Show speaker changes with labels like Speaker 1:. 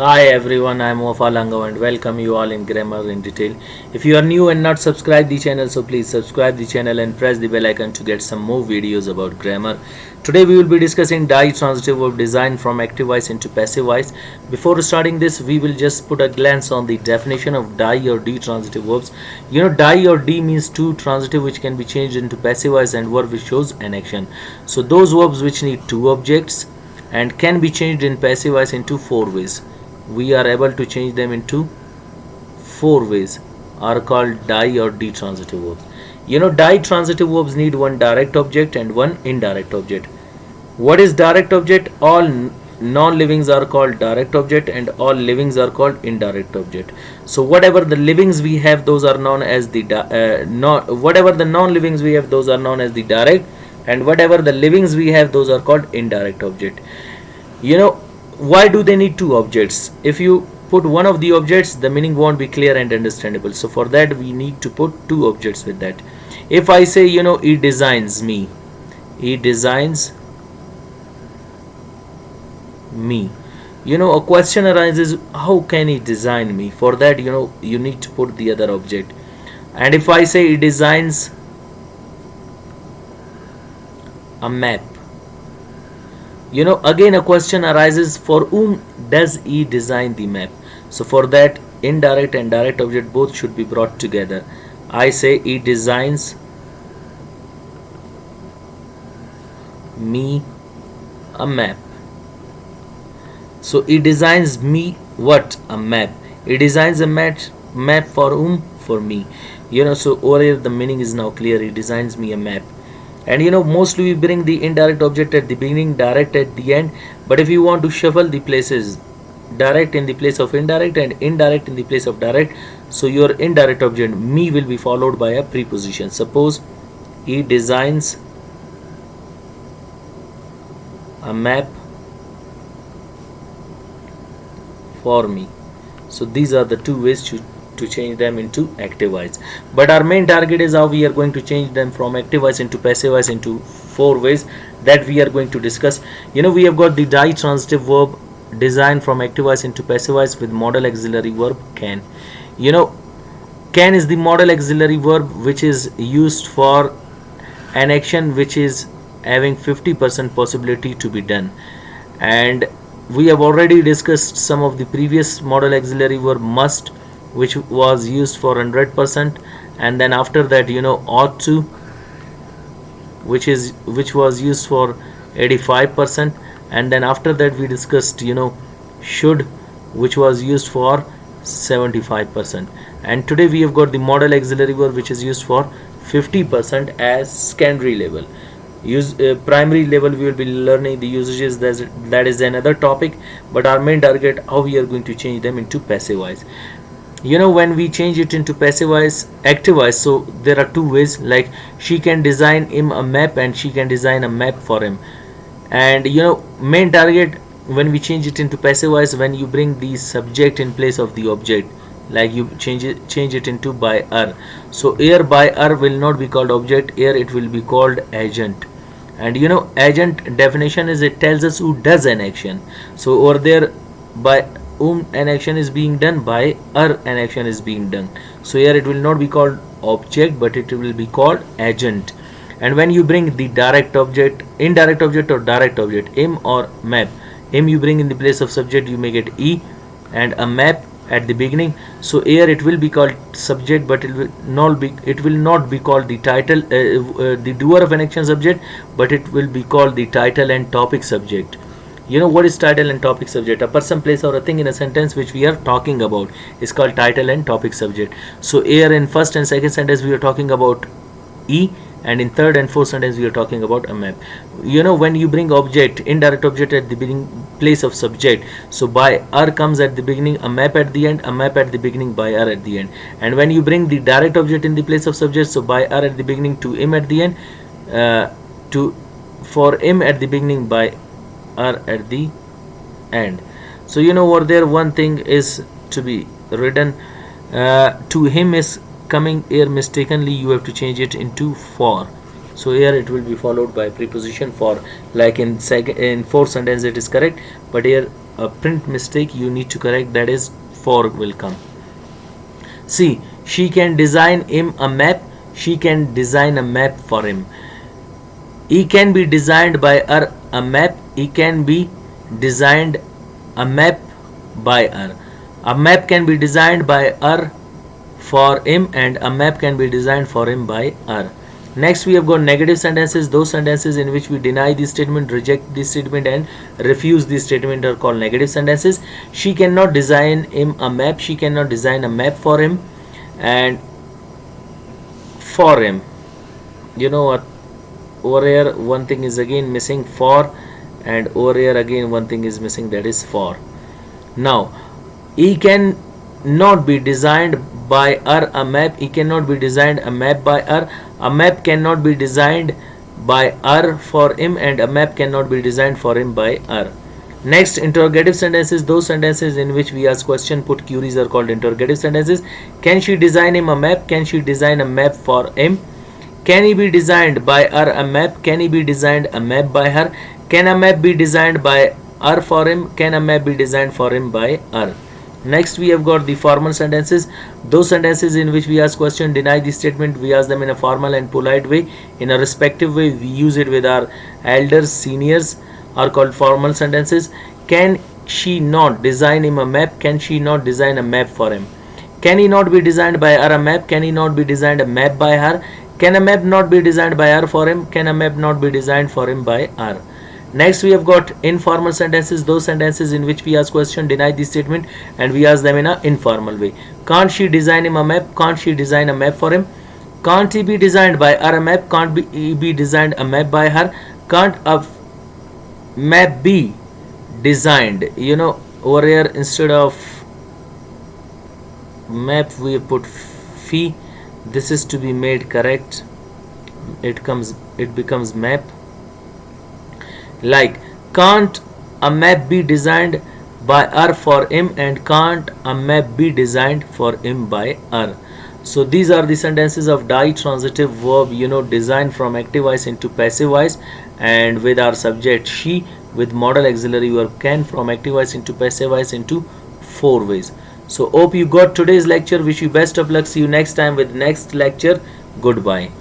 Speaker 1: Hi everyone, I am Wafa Langav and welcome you all in Grammar in Detail. If you are new and not subscribed the channel, so please subscribe the channel and press the bell icon to get some more videos about grammar. Today we will be discussing ditransitive verb design from active voice into passive voice. Before starting this, we will just put a glance on the definition of di or detransitive verbs. Di or d means to transitive which can be changed into passive voice and verb which shows an action. So those verbs which need two objects and can be changed in passive voice into four ways. We are able to change them into four ways are called di or detransitive verbs. Ditransitive verbs need one direct object and one indirect object. What is direct object? All non-livings are called direct object and all livings are called indirect object. So whatever the livings we have, those are known as the whatever the non-livings we have, those are known as the direct, and whatever the livings we have, those are called indirect object. Why do they need two objects? If you put one of the objects, the meaning won't be clear and understandable. So for that we need to put two objects with that. If I say, he designs me, he designs me, a question arises, how can he design me? For that, you need to put the other object. And if I say he designs a map, again a question arises, for whom does he design the map? So for that, indirect and direct object both should be brought together. I say he designs me a map. So he designs me what? A map. He designs a map for whom? For me. So over here the meaning is now clear. He designs me a map. And mostly we bring the indirect object at the beginning, direct at the end. But if you want to shuffle the places, direct in the place of indirect and indirect in the place of direct, so your indirect object me will be followed by a preposition. Suppose he designs a map for me. So these are the two ways to change them into active voice. But our main target is how we are going to change them from active voice into passive voice into four ways that we are going to discuss. We have got the ditransitive verb design from active voice into passive voice with modal auxiliary verb can. Can is the modal auxiliary verb which is used for an action which is having 50% possibility to be done. And we have already discussed some of the previous modal auxiliary verb must, which was used for 100%, and then after that ought to, which was used for 85%, and then after that we discussed should, which was used for 75%, and today we have got the modal auxiliary verb which is used for 50% as secondary level. Primary level we will be learning the usages, that is another topic, but our main target how we are going to change them into passive voice. When we change it into passive voice, active voice, so there are two ways, like she can design him a map and she can design a map for him. And main target when we change it into passive voice, when you bring the subject in place of the object, like you change it into by her. So here by her will not be called object, here it will be called agent. And agent definition is it tells us who does an action. So over there, by whom an action is being done, by her an action is being done. So here it will not be called object but it will be called agent. And when you bring the direct object, indirect object or direct object, him or map, him you bring in the place of subject, you make it e, and a map at the beginning. So here it will be called subject but it will not be called the title, the doer of an action subject, but it will be called the title and topic subject. What is title and topic subject? A person, place or a thing in a sentence which we are talking about is called title and topic subject. So here in first and second sentence we are talking about e, and in third and fourth sentence we are talking about a map. When you bring object, indirect object at the beginning place of subject, so by her comes at the beginning, a map at the end, a map at the beginning, by her at the end. And when you bring the direct object in the place of subject, so by her at the beginning, to him at the end, for him at the beginning, by her at the end. So what there one thing is to be written, to him is coming here mistakenly, you have to change it into for. So here it will be followed by preposition for, like in fourth sentence it is correct, but here a print mistake you need to correct, that is for will come. See, she can design him a map. She can design a map for him. He can be designed by her a map. He can be designed a map by her. A map can be designed by her for him, and a map can be designed for him by her. Next we have got negative sentences. Those sentences in which we deny the statement, reject the statement and refuse the statement are called negative sentences. She cannot design him a map. She cannot design a map for him. And for him, you know what, over here one thing is again missing, for, and over here again one thing is missing, that is for. Now he can not be designed by her a map. He cannot be designed a map by her. A map cannot be designed by her for him, and a map cannot be designed for him by her. Next, interrogative sentences. Those sentences in which we ask question, put queries are called interrogative sentences. Can she design him a map? Can she design a map for him? Can he be designed by her a map? Can he be designed a map by her? Can a map be designed by her for him? Can a map be designed for him by her? Next we have got the formal sentences. Those sentences in which we ask question, deny the statement, we ask them in a formal and polite way, in a respective way. We use it with our elders, seniors, are called formal sentences. Can she not design him a map? Can she not design a map for him? Can he not be designed by her a map? Can he not be designed a map by her? Can a map not be designed by her for him? Can a map not be designed for him by her? Next we have got informal sentences. Those sentences in which we ask question, deny the statement, and we ask them in an informal way. Can't she design him a map? Can't she design a map for him? Can't he be designed by her a map? Can't he be designed a map by her? Can't a map be designed? You know, over here instead of map we put fee. This is to be made correct. It becomes map. Like, can't a map be designed by her for him, and can't a map be designed for him by her? So these are the sentences of ditransitive verb, you know, designed from active voice into passive voice, and with our subject she, with modal auxiliary verb can, from active voice into passive voice into 4 ways. So hope you got today's lecture. Wish you best of luck. See you next time with next lecture. Goodbye.